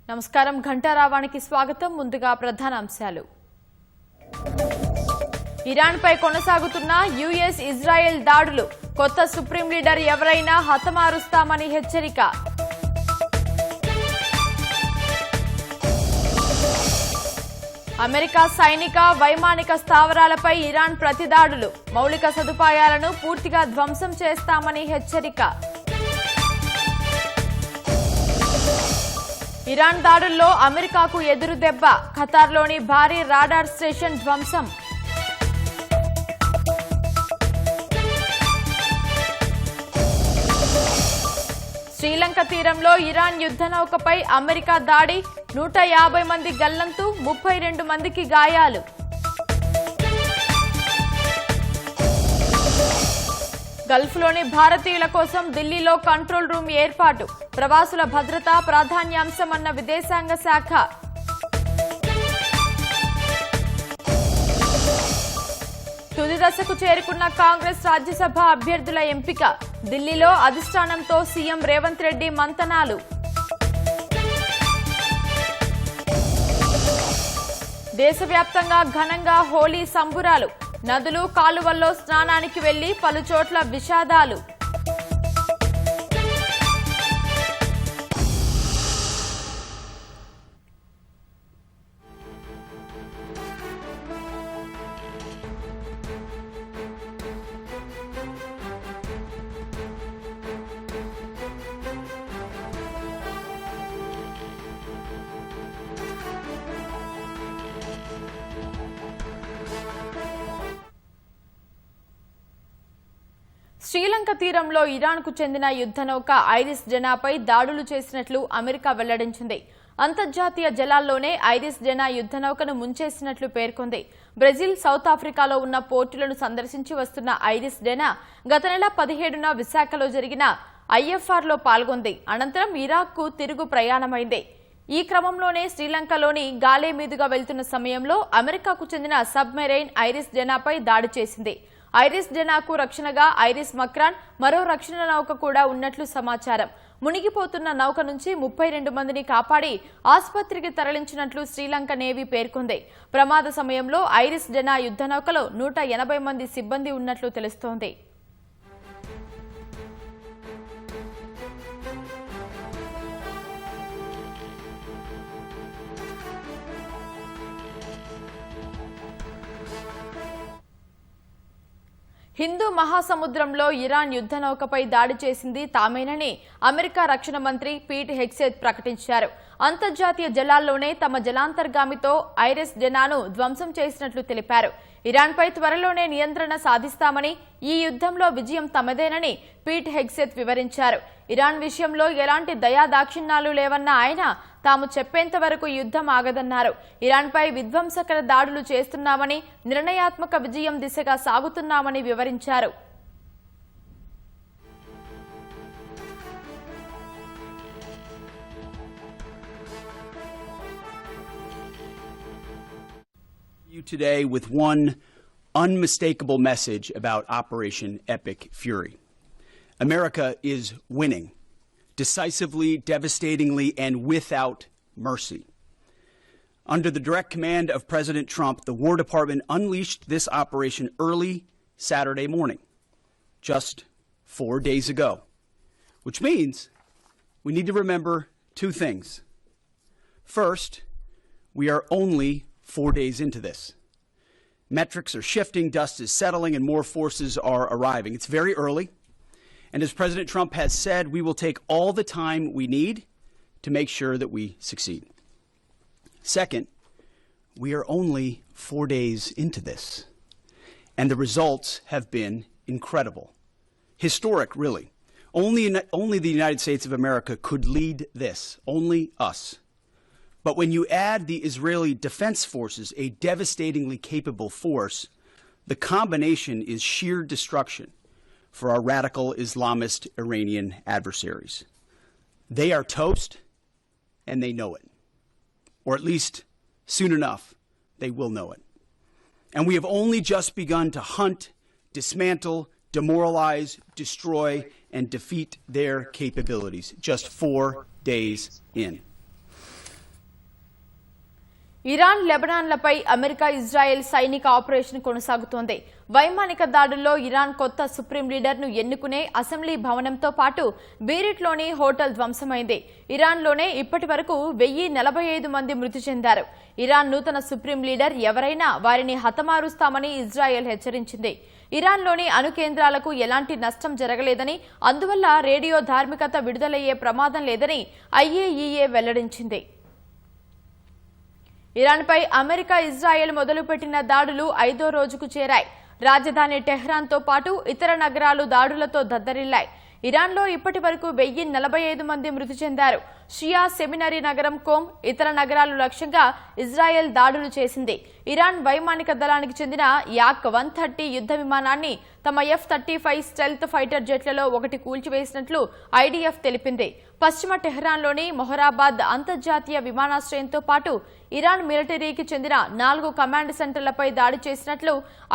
నమస్కారం ఘంటారావానికి స్వాగతం. ముందుగా ప్రధాన అంశాలు. ఇరాన్ పై కొనసాగుతున్న యుఎస్ ఇజ్రాయెల్ దాడులు. కొత్త సుప్రీం లీడర్ ఎవరైనా హతమారుస్తామని హెచ్చరిక. అమెరికా సైనిక వైమానిక స్థావరాలపై ఇరాన్ ప్రతిదాడులు. మౌలిక సదుపాయాలను పూర్తిగా ధ్వంసం చేస్తామని హెచ్చరిక. ఇరాన్ దాడుల్లో అమెరికాకు ఎదురు దెబ్బ. ఖతార్లోని భారీ రాడార్ స్టేషన్ ధ్వంసం. శ్రీలంక తీరంలో ఇరాన్ యుద్ధ నౌకపై అమెరికా దాడి. 150 మంది గల్లంతు, 32 మందికి గాయాలు. గల్ఫ్లోని భారతీయుల కోసం ఢిల్లీలో కంట్రోల్ రూమ్ ఏర్పాటు. ప్రవాసుల భద్రత ప్రాధాన్యాంశమన్న విదేశాంగ శాఖ. తుది దశకు చేరుకున్న కాంగ్రెస్ రాజ్యసభ అభ్యర్థుల ఎంపిక. ఢిల్లీలో అధిష్టానంతో సీఎం రేవంత్ రెడ్డి మంతనాలు. దేశవ్యాప్తంగా ఘనంగా హోలీ సంబురాలు. నదులు కాలువల్లో స్నానానికి వెళ్లి పలుచోట్ల విషాదాలు. శ్రీలంక తీరంలో ఇరాన్కు చెందిన యుద్ధ నౌక ఐరిస్ జెనాపై దాడులు చేసినట్లు అమెరికా వెల్లడించింది. అంతర్జాతీయ జలాల్లోనే ఐరిస్ జెనా యుద్ధ నౌకను ముంచేసినట్లు పేర్కొంది. బ్రెజిల్, సౌత్ ఆఫ్రికాలో ఉన్న పోర్టులను సందర్శించి వస్తున్న ఐరిస్ జెనా గత నెల 17న విశాఖలో జరిగిన ఐఎఫ్ఆర్లో పాల్గొంది. అనంతరం ఇరాక్కు తిరుగు ప్రయాణమైంది. ఈ క్రమంలోనే శ్రీలంకలోని గాలే మీదుగా వెళ్తున్న సమయంలో అమెరికాకు చెందిన సబ్మెరైన్ ఐరిస్ జెనాపై దాడి చేసింది. ఐరిస్ జెనాకు రక్షణగా ఐరిస్ మక్రాన్, మరో రక్షణ నౌక కూడా ఉన్నట్లు సమాచారం. మునిగిపోతున్న నౌక నుంచి 32 మందిని కాపాడి ఆసుపత్రికి తరలించినట్లు శ్రీలంక నేవీ పేర్కొంది. ప్రమాద సమయంలో ఐరిస్ జెనా యుద్ధ నౌకలో 180 మంది సిబ్బంది ఉన్నట్లు తెలుస్తోంది. హిందూ మహాసముద్రంలో ఇరాన్ యుద్ధ నౌకపై దాడి చేసింది తామేనని అమెరికా రక్షణ మంత్రి పీట్ హెగ్సెత్ ప్రకటించారు. అంతర్జాతీయ జలాల్లోనే తమ జలాంతర్గామితో ఐరిస్ జెనాను ధ్వంసం చేసినట్లు తెలిపారు. ఇరాన్పై త్వరలోనే నియంత్రణ సాధిస్తామని, ఈ యుద్ధంలో విజయం తమదేనని పీట్ హెగ్సెత్ వివరించారు. ఇరాన్ విషయంలో ఎలాంటి దయాదాక్షిణ్యాలు లేవన్న ఆయన తాము చెప్పేంత వరకు యుద్ధం ఆగదన్నారు. ఇరాన్పై విధ్వంసకర దాడులు చేస్తున్నామని, నిర్ణయాత్మక విజయం దిశగా సాగుతున్నామని వివరించారు. Today with one unmistakable message about Operation Epic Fury. America is winning decisively, devastatingly, and without mercy. Under the direct command of President Trump, the War Department unleashed this operation early Saturday morning, just 4 days ago, which means we need to remember two things. First, we are only 4 days into this. Metrics are shifting, dust is settling, and more forces are arriving. It's very early, and as President Trump has said, we will take all the time we need to make sure that we succeed. Second, we are only 4 days into this, and the results have been incredible. Historic, really. Only the United States of America could lead this, only us. But when you add the Israeli Defense Forces, a devastatingly capable force, the combination is sheer destruction for our radical Islamist Iranian adversaries. They are toast, and they know it. Or at least, soon enough, they will know it. And we have only just begun to hunt, dismantle, demoralize, destroy, and defeat their capabilities, just 4 days in. Iran లెబనాన్లపై America Israel సైనిక operation కొనసాగుతోంది. వైమానిక దాడుల్లో Iran కొత్త supreme లీడర్ను ఎన్నుకునే assembly భవనంతో పాటు బీరిట్లోని hotel ధ్వంసమైంది. ఇరాన్లోనే ఇప్పటి వరకు 1045 మంది మృతి చెందారు. ఇరాన్ నూతన సుప్రీం లీడర్ ఎవరైనా వారిని హతమారుస్తామని ఇజ్రాయెల్ హెచ్చరించింది. ఇరాన్లోని అణు కేంద్రాలకు ఎలాంటి నష్టం జరగలేదని, అందువల్ల రేడియో ధార్మికత విడుదలయ్యే ప్రమాదం లేదని IAEA వెల్లడించింది. ఇరాన్పై అమెరికా ఇజ్రాయెల్ మొదలుపెట్టిన దాడులు 5వ రోజుకు చేరాయి. రాజధాని టెహ్రాన్తో పాటు ఇతర నగరాలు దాడులతో దద్దరిల్లాయి. ఇరాన్లో ఇప్పటి వరకు 1045 మంది మృతి చెందారు. షియా సెమినరీ నగరం కోమ్, ఇతర నగరాలు లక్ష్యంగా ఇజ్రాయెల్ దాడులు చేసింది. ఇరాన్ వైమానిక దళానికి చెందిన యాక్ 130 యుద్ధ విమానాన్ని తమ F-35 స్టెల్త్ ఫైటర్ జెట్లలో ఒకటి కూల్చివేసినట్లు IDF తెలిపింది. పశ్చిమ టెహ్రాన్లోని మొహరాబాద్ అంతర్జాతీయ విమానాశ్రయంతో పాటు ఇరాన్ మిలిటరీకి చెందిన 4 కమాండ్ సెంటర్లపై దాడి చేసినట్లు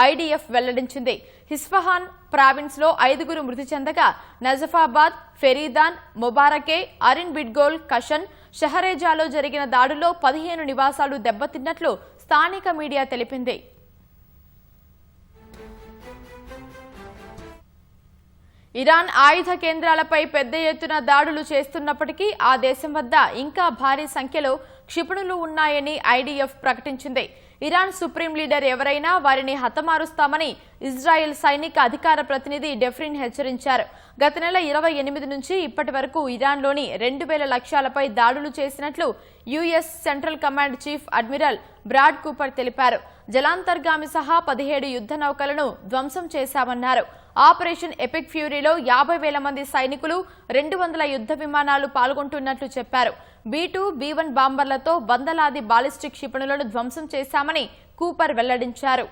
IDF వెల్లడించింది. హిస్ఫహాన్ ప్రావిన్స్ లో 5గురు మృతి చెందగా నజఫాబాద్, ఫెరీదాన్, ముబారకే, అరిన్ బిడ్గోల్, కషన్, షహరేజాలో జరిగిన దాడుల్లో 15 నివాసాలు దెబ్బతిన్నట్లు స్థానిక మీడియా తెలిపింది. ఇరాన్ ఆయుధ కేంద్రాలపై పెద్ద ఎత్తున దాడులు చేస్తున్నప్పటికీ ఆ దేశం వద్ద ఇంకా భారీ సంఖ్యలో క్షిపణులు ఉన్నాయని IDF ప్రకటించింది. ఇరాన్ సుప్రీం లీడర్ ఎవరైనా వారిని హతమారుస్తామని ఇజ్రాయెల్ సైనిక అధికార ప్రతినిధి డెఫ్రిన్ హెచ్చరించారు. గత నెల 28 నుంచి ఇప్పటి వరకు ఇరాన్లోని 2000 లక్ష్యాలపై దాడులు చేసినట్లు US central command chief admiral Brad Cooper తెలిపారు. జలాంతర్గామి సహా 17 యుద్ధ నౌకలను ధ్వంసం చేశామన్నారు. ఆపరేషన్ ఎపిక్ ఫ్యూరీలో 50,000 మంది సైనికులు, 200 యుద్ధ విమానాలు పాల్గొంటున్నట్లు చెప్పారు. B-2, B-1 బాంబర్లతో వందలాది బాలిస్టిక్ క్షిపణులను ధ్వంసం చేశామని కూపర్ వెల్లడించారు.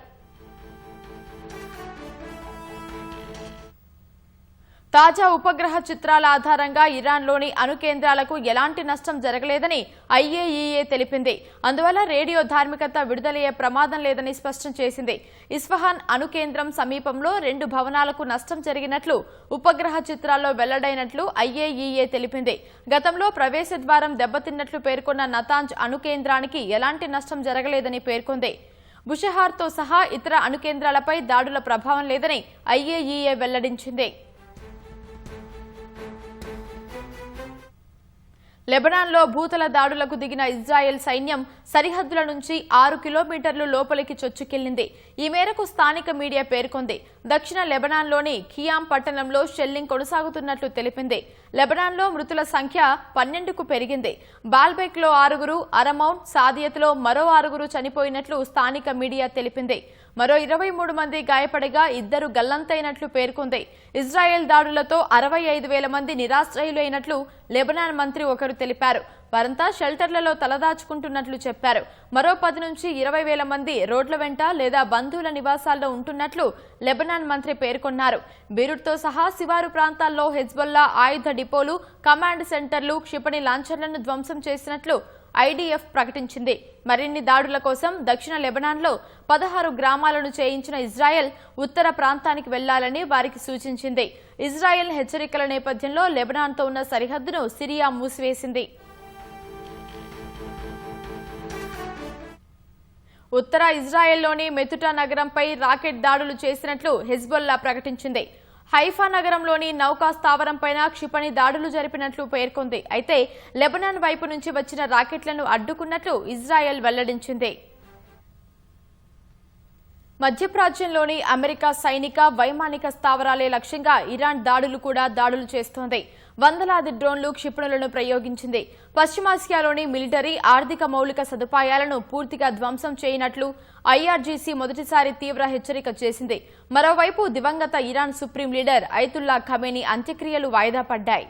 తాజా ఉపగ్రహ చిత్రాల ఆధారంగా ఇరాన్లోని అణు కేంద్రాలకు ఎలాంటి నష్టం జరగలేదని IAEA తెలిపింది. అందువల్ల రేడియో ధార్మికత విడుదలయ్యే ప్రమాదం లేదని స్పష్టం చేసింది. ఇస్ఫహాన్ అణు కేంద్రం సమీపంలో 2 భవనాలకు నష్టం జరిగినట్లు ఉపగ్రహ చిత్రాల్లో వెల్లడైనట్లు IAEA తెలిపింది. గతంలో ప్రవేశ ద్వారం దెబ్బతిన్నట్లు పేర్కొన్న నతాంజ్ అణు కేంద్రానికి ఎలాంటి నష్టం జరగలేదని పేర్కొంది. బుషహార్తో సహా ఇతర అణు కేంద్రాలపై దాడుల ప్రభావం లేదని IAEA వెల్లడించింది. లెబనాన్లో భూతల దాడులకు దిగిన ఇజ్రాయెల్ సైన్యం సరిహద్దుల నుంచి 6 కిలోమీటర్లు లోపలికి చొచ్చుకెళ్లింది. ఈ మేరకు స్థానిక మీడియా పేర్కొంది. దక్షిణ లెబనాన్లోని ఖియామ్ పట్టణంలో షెల్లింగ్ కొనసాగుతున్నట్లు తెలిపింది. లెబనాన్లో మృతుల సంఖ్య 12కు పెరిగింది. బాల్బెక్లో 6గురు, అరమౌన్, సాదియత్లో మరో 6గురు చనిపోయినట్లు స్థానిక మీడియా తెలిపింది. మరో 23 మంది గాయపడగా 2 గల్లంతైనట్లు పేర్కొంది. ఇజ్రాయెల్ దాడులతో 65,000 మంది నిరాశ్రయులైనట్లు లెబనాన్ మంత్రి ఒకరు తెలిపారు. వారంతా షెల్టర్లలో తలదాచుకుంటున్నట్లు చెప్పారు. మరో 10 నుంచి 20,000 మంది రోడ్ల వెంట లేదా బంధువుల నివాసాల్లో ఉంటున్నట్లు లెబనాన్ మంత్రి పేర్కొన్నారు. బీరుట్తో సహా శివారు ప్రాంతాల్లో హెజ్బొల్లా ఆయుధ డిపోలు, కమాండ్ సెంటర్లు, క్షిపణి లాంఛర్లను ధ్వంసం చేసినట్లు IDF ప్రకటించింది. మరిన్ని దాడుల కోసం దక్షిణ లెబనాన్లో 16 గ్రామాలను చేయించిన ఇజ్రాయెల్ ఉత్తర ప్రాంతానికి వెళ్లాలని వారికి సూచించింది. ఇజ్రాయెల్ హెచ్చరికల నేపథ్యంలో లెబనాన్తో ఉన్న సరిహద్దును సిరియా మూసివేసింది. ఉత్తర ఇజ్రాయెల్లోని మెతుటా నగరంపై రాకెట్ దాడులు చేసినట్లు హెజ్బొల్లా ప్రకటించింది. హైఫా నగరంలోని నౌకా స్థావరంపైన క్షిపణి దాడులు జరిపినట్లు పేర్కొంది. అయితే లెబనాన్ వైపు నుంచి వచ్చిన రాకెట్లను అడ్డుకున్నట్లు ఇజ్రాయెల్ వెల్లడించింది. మధ్యప్రాచ్యంలోని అమెరికా సైనిక, వైమానిక స్థావరాలే లక్ష్యంగా ఇరాన్ దాడులు చేస్తోంది. వందలాది డ్రోన్లు, క్షిపణులను ప్రయోగించింది. పశ్చిమాసియాలోని మిలిటరీ, ఆర్థిక మౌలిక సదుపాయాలను పూర్తిగా ధ్వంసం చేయనట్లు IRGC మొదటిసారి తీవ్ర హెచ్చరిక చేసింది. మరోవైపు దివంగత Iran supreme leader Ayatollah Khamenei అంత్యక్రియలు వాయిదా పడ్డాయి.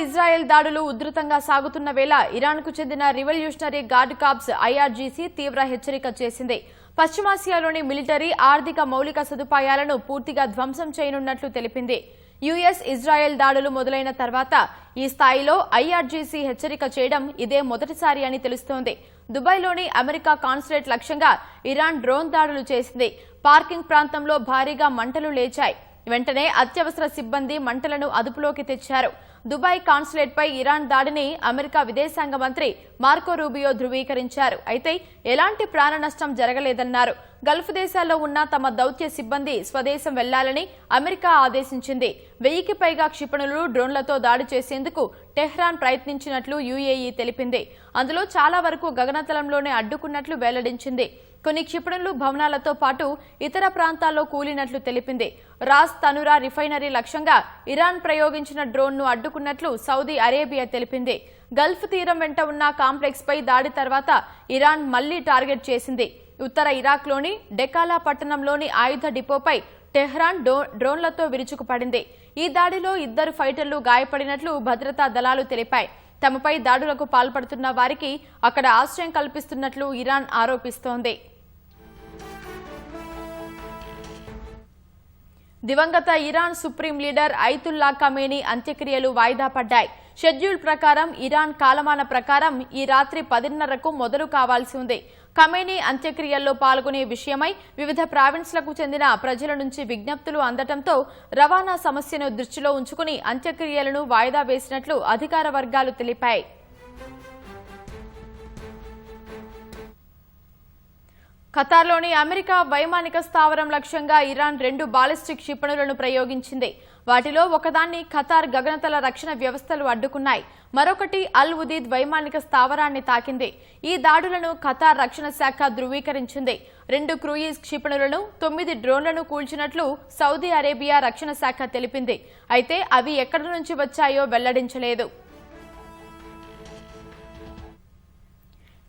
ఇజ్రాయెల్ దాడులు ఉధృతంగా సాగుతున్న వేళ ఇరాన్కు చెందిన రివల్యూషనరీ గార్డ్ కార్ప్స్ IRGC తీవ్ర హెచ్చరిక చేసింది. పశ్చిమాసియాలోని మిలిటరీ, ఆర్థిక మౌలిక సదుపాయాలను పూర్తిగా ధ్వంసం చేయనున్నట్లు తెలిపింది. యుఎస్ ఇజ్రాయెల్ దాడులు మొదలైన తర్వాత ఈ స్థాయిలో ఐఆర్జీసీ హెచ్చరిక చేయడం ఇదే మొదటిసారి అని తెలుస్తోంది. దుబాయ్లోని అమెరికా కాన్సులేట్ లక్ష్యంగా ఇరాన్ డ్రోన్ దాడులు చేసింది. పార్కింగ్ ప్రాంతంలో భారీగా మంటలు లేచాయి. వెంటనే అత్యవసర సిబ్బంది మంటలను అదుపులోకి తెచ్చారు. దుబాయ్ కాన్సులేట్ పై ఇరాన్ దాడిని అమెరికా విదేశాంగ మంత్రి మార్కో రూబియో ధృవీకరించారు. అయితే ఎలాంటి ప్రాణ నష్టం జరగలేదన్నారు. గల్ఫ్ దేశాల్లో ఉన్న తమ దౌత్య సిబ్బంది స్వదేశం వెళ్లాలని అమెరికా ఆదేశించింది. 1000కి పైగా క్షిపణులు, డ్రోన్లతో దాడి చేసేందుకు టెహ్రాన్ ప్రయత్నించినట్లు యుఏఈ తెలిపింది. అందులో చాలా వరకు గగనతలంలోనే అడ్డుకున్నట్లు వెల్లడించింది. కొన్ని క్షిపణులు భవనాలతో పాటు ఇతర ప్రాంతాల్లో కూలినట్లు తెలిపింది. రాస్ తనురా రిఫైనరీ లక్ష్యంగా ఇరాన్ ప్రయోగించిన డ్రోన్ను అడ్డుకున్నట్లు సౌదీ అరేబియా తెలిపింది. గల్ఫ్ తీరం వెంట ఉన్న కాంప్లెక్స్ పై దాడి తర్వాత ఇరాన్ మళ్లీ టార్గెట్ చేసింది. ఉత్తర ఇరాక్లోని డెకాలా పట్టణంలోని ఆయుధ డిపోపై టెహ్రాన్ డ్రోన్లతో విరుచుకుపడింది. ఈ దాడిలో 2 ఫైటర్లు గాయపడినట్లు భద్రతా దళాలు తెలిపాయి. తమపై దాడులకు పాల్పడుతున్న వారికి అక్కడ ఆశ్రయం కల్పిస్తున్నట్లు ఇరాన్ ఆరోపిస్తోంది. దివంగత Iran supreme leader Ayatollah Khamenei అంత్యక్రియలు వాయిదా పడ్డాయి. షెడ్యూల్ ప్రకారం ఇరాన్ కాలమాన ప్రకారం ఈ రాత్రి 10:30కు మొదలు కావాల్సి ఉంది. ఖమేనీ అంత్యక్రియల్లో పాల్గొనే విషయమై వివిధ ప్రావిన్స్లకు చెందిన ప్రజల నుంచి విజ్ఞప్తులు అందటంతో రవాణా సమస్యను దృష్టిలో ఉంచుకుని అంత్యక్రియలను వాయిదా వేసినట్లు అధికార వర్గాలు తెలిపాయి. ఖతార్లోని అమెరికా వైమానిక స్థావరం లక్ష్యంగా ఇరాన్ 2 బాలిస్టిక్ క్షిపణులను ప్రయోగించింది. వాటిలో ఒకదాన్ని ఖతార్ గగనతల రక్షణ వ్యవస్థలు అడ్డుకున్నాయి. మరొకటి అల్ ఉదీద్ వైమానిక స్థావరాన్ని తాకింది. ఈ దాడులను ఖతార్ రక్షణ శాఖ ధృవీకరించింది. 2 క్రూయిజ్ క్షిపణులను, 9 డ్రోన్లను కూల్చినట్లు సౌదీ అరేబియా రక్షణ శాఖ తెలిపింది. అయితే అవి ఎక్కడి నుంచి వచ్చాయో వెల్లడించలేదు.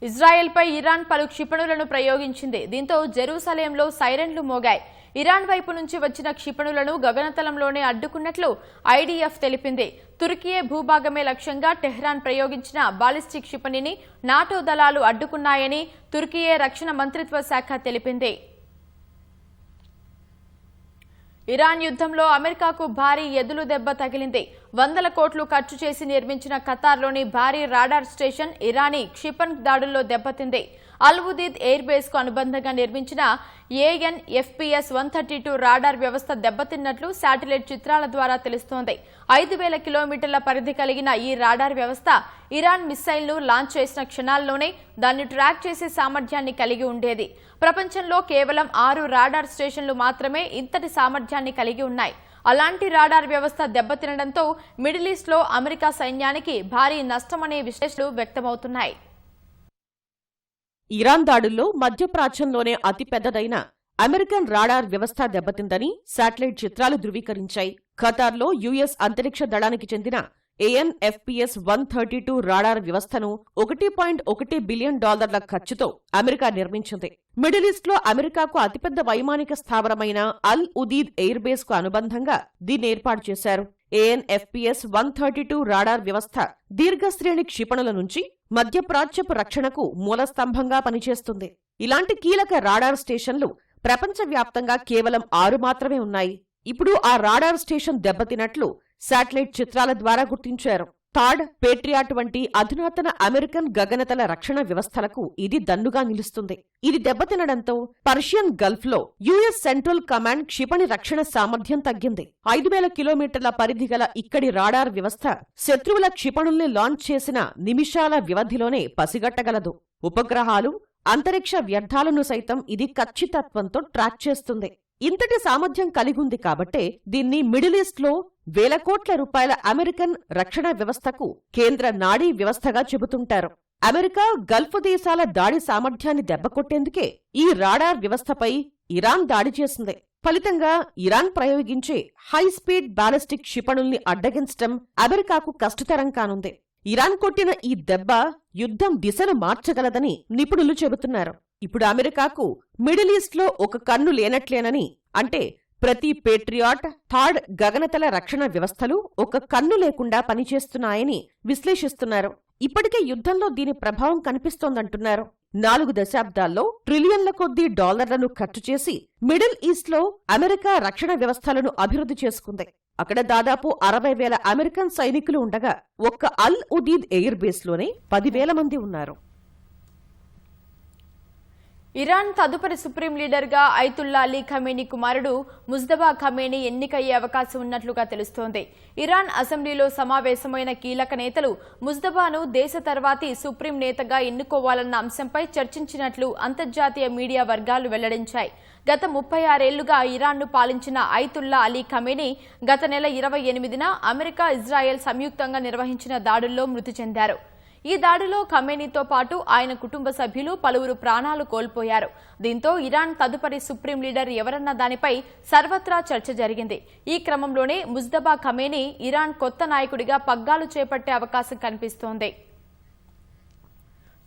ఇజ్రాయెల్పై ఇరాన్ పలు క్షిపణులను ప్రయోగించింది. దీంతో జెరూసలేంలో సైరన్లు మోగాయి. ఇరాన్ వైపు నుంచి వచ్చిన క్షిపణులను గగనతలంలోనే అడ్డుకున్నట్లు ఐడీఎఫ్ తెలిపింది. తుర్కియే భూభాగమే లక్ష్యంగా టెహ్రాన్ ప్రయోగించిన బాలిస్టిక్ క్షిపణిని నాటో దళాలు అడ్డుకున్నాయని తుర్కియే రక్షణ మంత్రిత్వ శాఖ తెలిపింది. ఇరాన్ యుద్ధంలో అమెరికాకు భారీ ఎదులు దెబ్బ తగిలింది. 100 కోట్లు ఖర్చు చేసి నిర్మించిన ఖతార్లోని భారీ రాడార్ స్టేషన్ ఇరానీ క్షిపణి దాడుల్లో దెబ్బతింది. అల్ ఉదీద్ ఎయిర్ బేస్ కు అనుబంధంగా నిర్మించిన AN/FPS 132 రాడార్ వ్యవస్థ దెబ్బతిన్నట్లు శాటిలైట్ చిత్రాల ద్వారా తెలుస్తోంది. 5000 కిలోమీటర్ల పరిధి కలిగిన ఈ రాడార్ వ్యవస్థ ఇరాన్ మిస్సైల్ ను లాంచ్ చేసిన క్షణాల్లోనే దాన్ని ట్రాక్ చేసే సామర్థ్యాన్ని కలిగి ఉండేది. ప్రపంచంలో కేవలం 6 రాడార్ స్టేషన్లు మాత్రమే ఇంతటి సామర్థ్యాన్ని కలిగి ఉన్నాయి. అలాంటి రాడార్ వ్యవస్థ దెబ్బతినడంతో మిడిల్ ఈస్ట్ లో అమెరికా సైన్యానికి భారీ నష్టమనే విశ్లేషణలు వ్యక్తమవుతున్నాయి. ఇరాన్ దాడుల్లో మధ్యప్రాచ్యంలోనే అతిపెద్దదైన అమెరికన్ రాడార్ వ్యవస్థ దెబ్బతిందని శాటిలైట్ చిత్రాలు ధృవీకరించాయి. ఖతార్లో యుఎస్ అంతరిక్ష దళానికి చెందిన AN/FPS 132 రాడార్ వ్యవస్థను $1.1 బిలియన్ ఖర్చుతో అమెరికా నిర్మించింది. మిడిల్ ఈస్ట్ లో అమెరికాకు అతిపెద్ద వైమానిక స్థావరమైన అల్ ఉదీద్ ఎయిర్ బేస్ కు అనుబంధంగా దీన్ని ఏర్పాటు చేశారు. AN/FPS 132 రాడార్ వ్యవస్థ దీర్ఘశ్రేణి క్షిపణుల నుంచి మధ్యప్రాచ్యపు రక్షణకు మూలస్తంభంగా పనిచేస్తుంది. ఇలాంటి కీలక రాడార్ స్టేషన్లు ప్రపంచవ్యాప్తంగా కేవలం 6 మాత్రమే ఉన్నాయి. ఇప్పుడు ఆ రాడార్ స్టేషన్ దెబ్బతిన్నట్లు శాటిలైట్ చిత్రాల ద్వారా గుర్తించారు. థాడ్, పేట్రియాట్ వంటి అధునాతన అమెరికన్ గగనతల రక్షణ వ్యవస్థలకు ఇది దన్నుగా నిలుస్తుంది. ఇది దెబ్బతినడంతో పర్షియన్ గల్ఫ్ లో యుఎస్ సెంట్రల్ కమాండ్ క్షిపణి రక్షణ సామర్థ్యం తగ్గింది. 5000 కిలోమీటర్ల పరిధి గల ఇక్కడి రాడార్ వ్యవస్థ శత్రువుల క్షిపణుల్ని లాంచ్ చేసిన నిమిషాల వ్యవధిలోనే పసిగట్టగలదు. ఉపగ్రహాలు, అంతరిక్ష వ్యర్థాలను సైతం ఇది ఖచ్చితత్వంతో ట్రాక్ చేస్తుంది. ఇంతటి సామర్థ్యం కలిగుంది కాబట్టే దీన్ని మిడిల్ ఈస్ట్ లో వేల కోట్ల రూపాయల అమెరికన్ రక్షణ వ్యవస్థకు కేంద్ర నాడీ వ్యవస్థగా చెబుతుంటారు. అమెరికా, గల్ఫ్ దేశాల దాడి సామర్థ్యాన్ని దెబ్బకొట్టేందుకే ఈ రాడార్ వ్యవస్థపై ఇరాన్ దాడి చేసింది. ఫలితంగా ఇరాన్ ప్రయోగించే హైస్పీడ్ బాలిస్టిక్ క్షిపణుల్ని అడ్డగించటం అమెరికాకు కష్టతరం కానుంది. ఇరాన్ కొట్టిన ఈ దెబ్బ యుద్ధం దిశను మార్చగలదని నిపుణులు చెబుతున్నారు. ఇప్పుడు అమెరికాకు మిడిల్ ఈస్ట్ లో ఒక కన్ను లేనట్లేనని, అంటే ప్రతి పేట్రియాట్, థాడ్ గగనతల రక్షణ వ్యవస్థలు ఒక కన్ను లేకుండా పనిచేస్తున్నాయని విశ్లేషిస్తున్నారు. ఇప్పటికే యుద్ధంలో దీని ప్రభావం కనిపిస్తోందంటున్నారు. 4 దశాబ్దాల్లో ట్రిలియన్ల కొద్దీ డాలర్లను ఖర్చు చేసి మిడిల్ ఈస్ట్లో అమెరికా రక్షణ వ్యవస్థలను అభివృద్ధి చేసుకుంది. అక్కడ దాదాపు 60,000 అమెరికన్ సైనికులు ఉండగా ఒక్క అల్ ఉదీద్ ఎయిర్ బేస్లోనే 10,000 మంది ఉన్నారు. ఇరాన్ తదుపరి సుప్రీం లీడర్గా ఐతుల్లా అలీ ఖమేనీ కుమారుడు ముజ్తబా ఖమేనీ ఎన్నికయ్యే అవకాశం ఉన్నట్లుగా తెలుస్తోంది. ఇరాన్ అసెంబ్లీలో సమావేశమైన కీలక నేతలు ముజ్తబాను దేశ తర్వాతి సుప్రీం నేతగా ఎన్నుకోవాలన్న అంశంపై చర్చించినట్లు అంతర్జాతీయ మీడియా వర్గాలు వెల్లడించాయి. గత 36 ఏళ్లుగా ఇరాన్ను పాలించిన ఐతుల్లా అలీ ఖమేనీ గత నెల 28న అమెరికా, ఇజ్రాయెల్ సంయుక్తంగా నిర్వహించిన దాడుల్లో మృతి చెందారు. ఈ దాడిలో ఖమేనీతో పాటు ఆయన కుటుంబ సభ్యులు పలువురు ప్రాణాలు కోల్పోయారు. దీంతో ఇరాన్ తదుపరి సుప్రీం లీడర్ ఎవరన్న దానిపై సర్వత్రా చర్చ జరిగింది. ఈ క్రమంలోనే ముజ్తబా ఖమేనీ ఇరాన్ కొత్త నాయకుడిగా పగ్గాలు చేపట్టే అవకాశం కనిపిస్తోంది.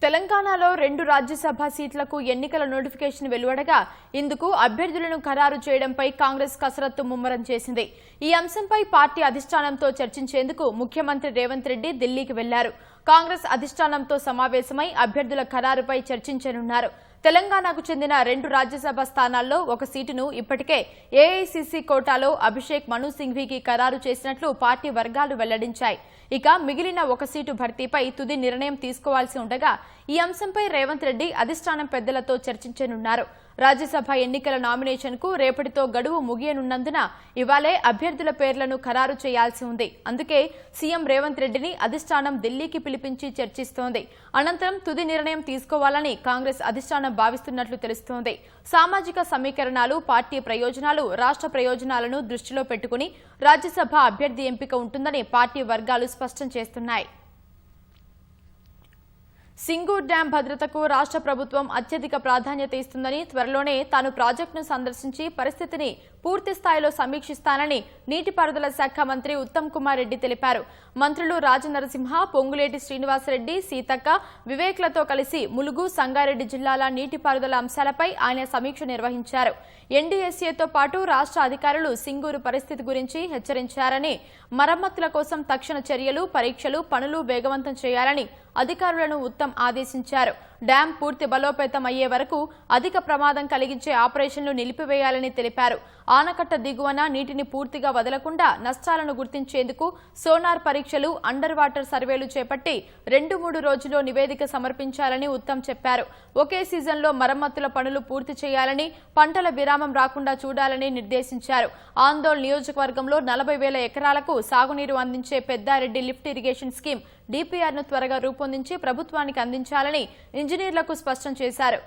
తెలంగాణలో 2 రాజ్యసభ సీట్లకు ఎన్నికల నోటిఫికేషన్ వెలువడగా ఇందుకు అభ్యర్థులను ఖరారు చేయడంపై కాంగ్రెస్ కసరత్తు ముమ్మరం చేసింది. ఈ అంశంపై పార్టీ అధిష్టానంతో చర్చించేందుకు ముఖ్యమంత్రి రేవంత్ రెడ్డి ఢిల్లీకి వెళ్లారు. కాంగ్రెస్ అధిష్టానంతో సమావేశమై అభ్యర్థుల ఖరారుపై చర్చించనున్నారు. తెలంగాణకు చెందిన 2 రాజ్యసభ స్థానాల్లో ఒక సీటును ఇప్పటికే ఏఐసీసీ కోటాలో అభిషేక్ మను సింఘ్వీకి ఖరారు చేసినట్లు పార్టీ వర్గాలు వెల్లడించాయి. ఇక మిగిలిన ఒక సీటు భర్తీపై తుది నిర్ణయం తీసుకోవాల్సి ఉండగా ఈ అంశంపై రేవంత్ రెడ్డి అధిష్టానం పెద్దలతో చర్చించనున్నారు. రాజ్యసభ ఎన్నికల నామినేషన్కు రేపటితో గడువు ముగియనున్నందున ఇవాళే అభ్యర్థుల పేర్లను ఖరారు చేయాల్సి ఉంది. అందుకే సీఎం రేవంత్ రెడ్డిని అధిష్టానం ఢిల్లీకి పిలిపించి చర్చిస్తోంది. అనంతరం తుది నిర్ణయం తీసుకోవాలని కాంగ్రెస్ అధిష్టానం భావిస్తున్నట్లు తెలుస్తోంది. సామాజిక సమీకరణాలు, పార్టీ ప్రయోజనాలు, రాష్ట్ర ప్రయోజనాలను దృష్టిలో పెట్టుకుని రాజ్యసభ అభ్యర్థి ఎంపిక ఉంటుందని పార్టీ వర్గాలు స్పష్టం చేస్తున్నాయి. సింగూర్ డ్యాం భద్రతకు రాష్ట్ర ప్రభుత్వం అత్యధిక ప్రాధాన్యత ఇస్తుందని, త్వరలోనే తాను ప్రాజెక్టును సందర్శించి పరిస్థితిని పూర్తి స్థాయిలో సమీక్షిస్తానని నీటిపారుదల శాఖ మంత్రి ఉత్తమ్ కుమార్ రెడ్డి తెలిపారు. మంత్రులు రాజనరసింహ, పొంగులేటి శ్రీనివాసరెడ్డి, సీతక్క, వివేక్లతో కలిసి ములుగు, సంగారెడ్డి జిల్లాల నీటిపారుదల అంశాలపై ఆయన సమీక్ష నిర్వహించారు. ఎన్డీఎస్ఏతో పాటు రాష్ట్ర అధికారులు సింగూరు పరిస్థితి గురించి హెచ్చరించారని, మరమ్మతుల కోసం తక్షణ చర్యలు, పరీక్షలు, పనులు వేగవంతం చేయాలని అధికారులను ఉత్తమ్ ఆదేశించారు. డ్యాం పూర్తి బలోపేతం అయ్యే వరకు అధిక ప్రమాదం కలిగించే ఆపరేషన్లు నిలిపివేయాలని తెలిపారు. ఆనకట్ట దిగువన నీటిని పూర్తిగా వదలకుండా నష్టాలను గుర్తించేందుకు సోనార్ పరీక్షలు, అండర్ వాటర్ సర్వేలు చేపట్టి 2-3 రోజుల్లో నివేదిక సమర్పించాలని ఉత్తమ్ చెప్పారు. ఒకే సీజన్లో మరమ్మతుల పనులు పూర్తి చేయాలని, పంటల విరామం రాకుండా చూడాలని నిర్దేశించారు. ఆందోళ్ నియోజకవర్గంలో 40,000 ఎకరాలకు సాగునీరు అందించే పెద్దారెడ్డి లిఫ్ట్ ఇరిగేషన్ స్కీమ్ డీపీఆర్ను త్వరగా రూపొందించి ప్రభుత్వానికి అందించాలని ఇంజనీర్లకు స్పష్టం చేశారు.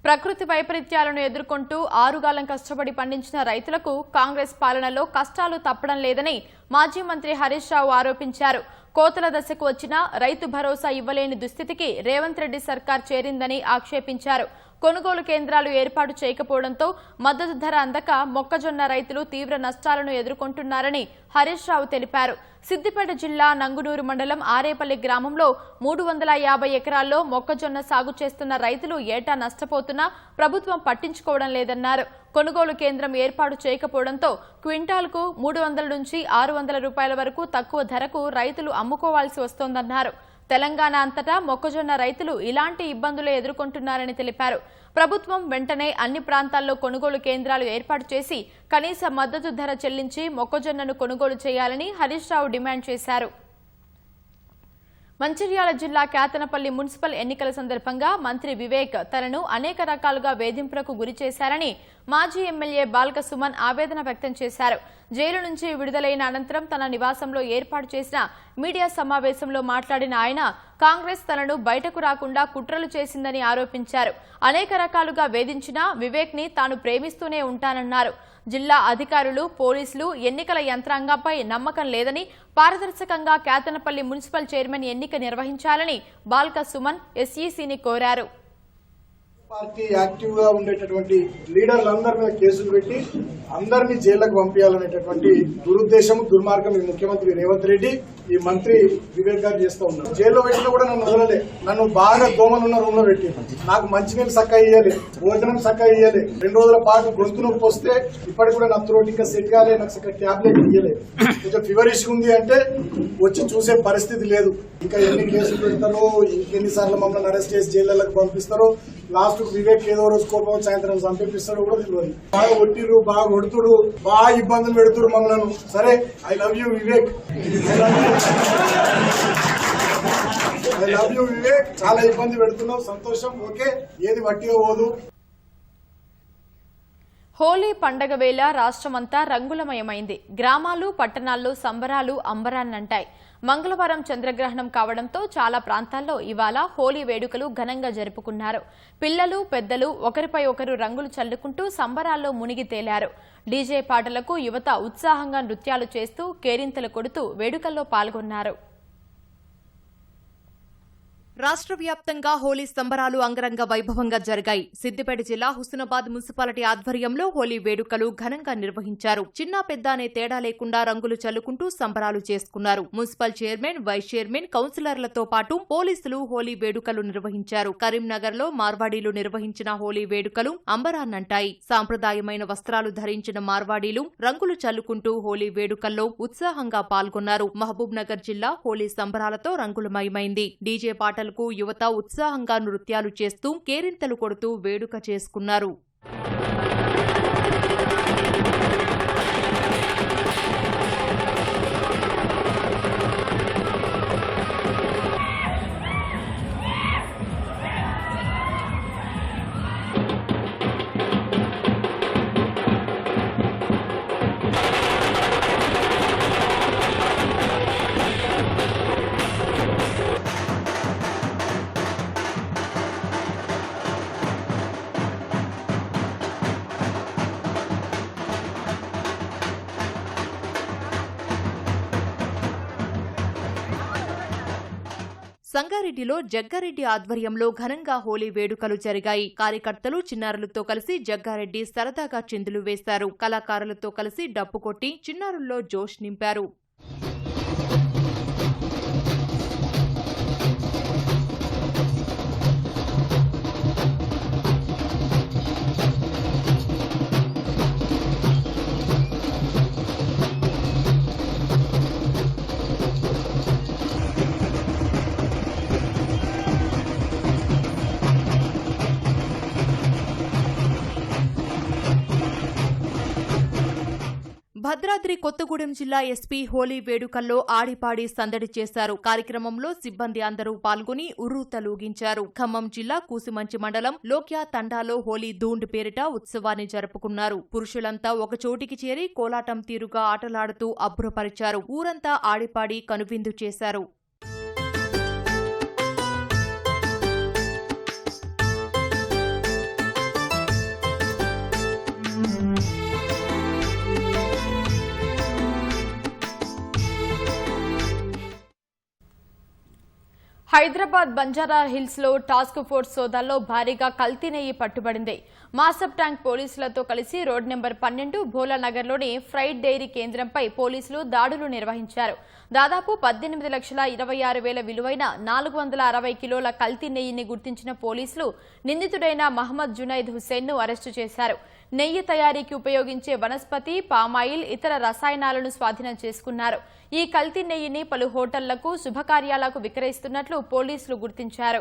ప్రకృతి వైపరీత్యాలను ఎదుర్కొంటూ ఆరుగాలం కష్టపడి పండించిన రైతులకు కాంగ్రెస్ పాలనలో కష్టాలు తప్పడం లేదని మాజీ మంత్రి హరీష్ రావు ఆరోపించారు. కోతల దశకు వచ్చినా రైతు భరోసా ఇవ్వలేని దుస్థితికి రేవంత్ రెడ్డి సర్కార్ చేరిందని ఆక్షేపించారు. కొనుగోలు కేంద్రాలు ఏర్పాటు చేయకపోవడంతో మద్దతు ధర అందక మొక్కజొన్న రైతులు తీవ్ర నష్టాలను ఎదుర్కొంటున్నారని హరీష్ రావు తెలిపారు. సిద్దిపేట జిల్లా నంగునూరు మండలం ఆరేపల్లి గ్రామంలో 350 ఎకరాల్లో మొక్కజొన్న సాగు చేస్తున్న రైతులు ఏటా నష్టపోతున్నా ప్రభుత్వం పట్టించుకోవడం లేదన్నారు. కొనుగోలు కేంద్రం ఏర్పాటు చేయకపోవడంతో క్వింటాల్కు 300 నుంచి 600 రూపాయల వరకు తక్కువ ధరకు రైతులు అమ్ముకోవాల్సి వస్తోందన్నారు. తెలంగాణ అంతటా మొక్కజొన్న రైతులు ఇలాంటి ఇబ్బందులు ఎదుర్కొంటున్నారని తెలిపారు. ప్రభుత్వం వెంటనే అన్ని ప్రాంతాల్లో కొనుగోలు కేంద్రాలు ఏర్పాటు చేసి కనీస మద్దతు ధర చెల్లించి మొక్కజొన్నను కొనుగోలు చేయాలని హరీష్ రావు డిమాండ్ చేశారు. మంచిర్యాల జిల్లా కేతనపల్లి మున్సిపల్ ఎన్నికల సందర్భంగా మంత్రి వివేక్ తనను అనేక రకాలుగా వేధింపులకు గురి చేశారని మాజీ ఎమ్మెల్యే బాల్క సుమన్ ఆవేదన వ్యక్తం చేశారు. జైలు నుంచి విడుదలైన అనంతరం తన నివాసంలో ఏర్పాటు చేసిన మీడియా సమావేశంలో మాట్లాడిన ఆయన కాంగ్రెస్ తనను బయటకు రాకుండా కుట్రలు చేసిందని ఆరోపించారు. అనేక రకాలుగా వేధించినా వివేక్ ని తాను ప్రేమిస్తూనే ఉంటానన్నారు. జిల్లా అధికారులు, పోలీసులు, ఎన్నికల యంత్రాంగంపై నమ్మకం లేదని, పారదర్శకంగా కేతనపల్లి మున్సిపల్ చైర్మన్ ఎన్నిక నిర్వహించాలని బాల్క సుమన్ ఎస్ఈసీని కోరారు. పార్టీ యాక్టివ్ గా ఉండేటటువంటి లీడర్లందరి మీద కేసులు పెట్టి అందరినీ జైళ్లకు పంపించాలనేటటువంటి దురుద్దేశం దుర్మార్గం ఈ ముఖ్యమంత్రి రేవంత్ రెడ్డి ఈ మంత్రి వివేక్ గారు చేస్తూ ఉన్నారు. జైల్లో పెట్టినా కూడా నన్ను వదలలే. నన్ను బాగా దోమలున్న రూమ్ లో పెట్టి నాకు మంచినీళ్ళు చక్కగా ఇయ్యాలి, భోజనం చక్కగా ఇయ్యాలి. 2 రోజుల పాటు గొంతు నొప్పి వస్తే ఇప్పటికి కూడా నా త్రోట్ ఇంకా సెట్ కాలే, నాకు చక్కగా ట్యాబ్లెట్ ఇయ్యలే. కొంచెం ఫీవరిష్ ఉంది అంటే వచ్చి చూసే పరిస్థితి లేదు. ఇంకా ఎన్ని కేసులు పెడతారో, ఇంకెన్నిసార్లు మమ్మల్ని అరెస్ట్ చేసి జైళ్ళకు పంపిస్తారో, లాస్ట్ వివేక్ ఏదో రోజు కోపం సాయంత్రం చంపిస్తాడో కూడా తెలియదు. బాగా కొట్టిరు, బాగా కొడుతుడు, బాగా ఇబ్బందులు పెడుతురు మమ్మల్ని. సరే, I love you Vivek, I love you Vivek. చాలా ఇబ్బంది పెడుతున్నావు, సంతోషం, ఓకే. ఏది వట్టిగా పోదు. హోలీ పండగ వేళ రాష్ట్రమంతా రంగులమయమైంది. గ్రామాలు పట్టణాల్లో సంబరాలు అంబరాన్నంటాయి. మంగళవారం చంద్రగ్రహణం కావడంతో చాలా ప్రాంతాల్లో ఇవాళ హోలీ వేడుకలు ఘనంగా జరుపుకున్నారు. పిల్లలు పెద్దలు ఒకరిపై ఒకరు రంగులు చల్లుకుంటూ సంబరాల్లో మునిగి తేలారు. డీజే పాటలకు యువత ఉత్సాహంగా నృత్యాలు చేస్తూ కేరింతలు కొడుతూ వేడుకల్లో పాల్గొన్నారు. రాష్ట్ర వ్యాప్తంగా హోలీ సంబరాలు అంగరంగ వైభవంగా జరిగాయి. సిద్దిపేట జిల్లా హుస్నాబాద్ మున్సిపాలిటీ ఆధ్వర్యంలో హోలీ వేడుకలు ఘనంగా నిర్వహించారు. చిన్న పెద్ద అనే తేడా లేకుండా రంగులు చల్లుకుంటూ సంబరాలు చేసుకున్నారు. మున్సిపల్ చైర్మన్, వైస్ చైర్మన్, కౌన్సిలర్లతో పాటు పోలీసులు హోలీ వేడుకలు నిర్వహించారు. కరీంనగర్ లో మార్వాడీలు నిర్వహించిన హోలీ వేడుకలు అంబరాన్నంటాయి. సాంప్రదాయమైన వస్త్రాలు ధరించిన మార్వాడీలు రంగులు చల్లుకుంటూ హోలీ వేడుకల్లో ఉత్సాహంగా పాల్గొన్నారు. మహబూబ్ నగర్ జిల్లా హోలీ సంబరాలతో రంగులమయమైంది. డీజే పాటలు యువత ఉత్సాహంగా నృత్యాలు చేస్తూ కేరింతలు కొడుతూ వేడుక చేసుకున్నారు. సంగారెడ్డిలో జగ్గారెడ్డి ఆధ్వర్యంలో ఘనంగా హోలీ వేడుకలు జరిగాయి. కార్యకర్తలు చిన్నారులతో కలిసి జగ్గారెడ్డి సరదాగా చిందులు వేశారు. కళాకారులతో కలిసి డప్పు కొట్టి చిన్నారుల్లో జోష్ నింపారు. భద్రాద్రి కొత్తగూడెం జిల్లా ఎస్పీ హోలీ వేడుకల్లో ఆడిపాడి సందడి చేశారు. కార్యక్రమంలో సిబ్బంది అందరూ పాల్గొని ఉర్రూతలూగించారు. ఖమ్మం జిల్లా కూసుమంచి మండలం లోక్యా తండాలో హోలీ ధూండ్ పేరిట ఉత్సవాన్ని జరుపుకున్నారు. పురుషులంతా ఒకచోటికి చేరి కోలాటం తీరుగా ఆటలాడుతూ అబ్బురపరిచారు. ఊరంతా ఆడిపాడి కనువిందు చేశారు. హైదరాబాద్ బంజారా హిల్స్ లో టాస్క్ ఫోర్స్ సోదాల్లో భారీగా కల్తీ నెయ్యి పట్టుబడింది. మాసబ్ ట్యాంక్ పోలీసులతో కలిసి రోడ్ నెంబర్ 12 భోలానగర్లోని ఫ్రైడ్ డైరీ కేంద్రంపై పోలీసులు దాడులు నిర్వహించారు. దాదాపు 18,26,000 విలువైన 460 కిలోల కల్తీ నెయ్యిని గుర్తించిన పోలీసులు నిందితుడైన మహమ్మద్ జునైద్ హుస్సేన్ ను అరెస్టు చేశారు. నెయ్యి తయారీకి ఉపయోగించే వనస్పతి, పామాయిల్, ఇతర రసాయనాలను స్వాధీనం చేసుకున్నారు. ఈ కల్తీ నెయ్యిని పలు హోటళ్లకు, శుభకార్యాలకు విక్రయిస్తున్నట్లు పోలీసులు గుర్తించారు.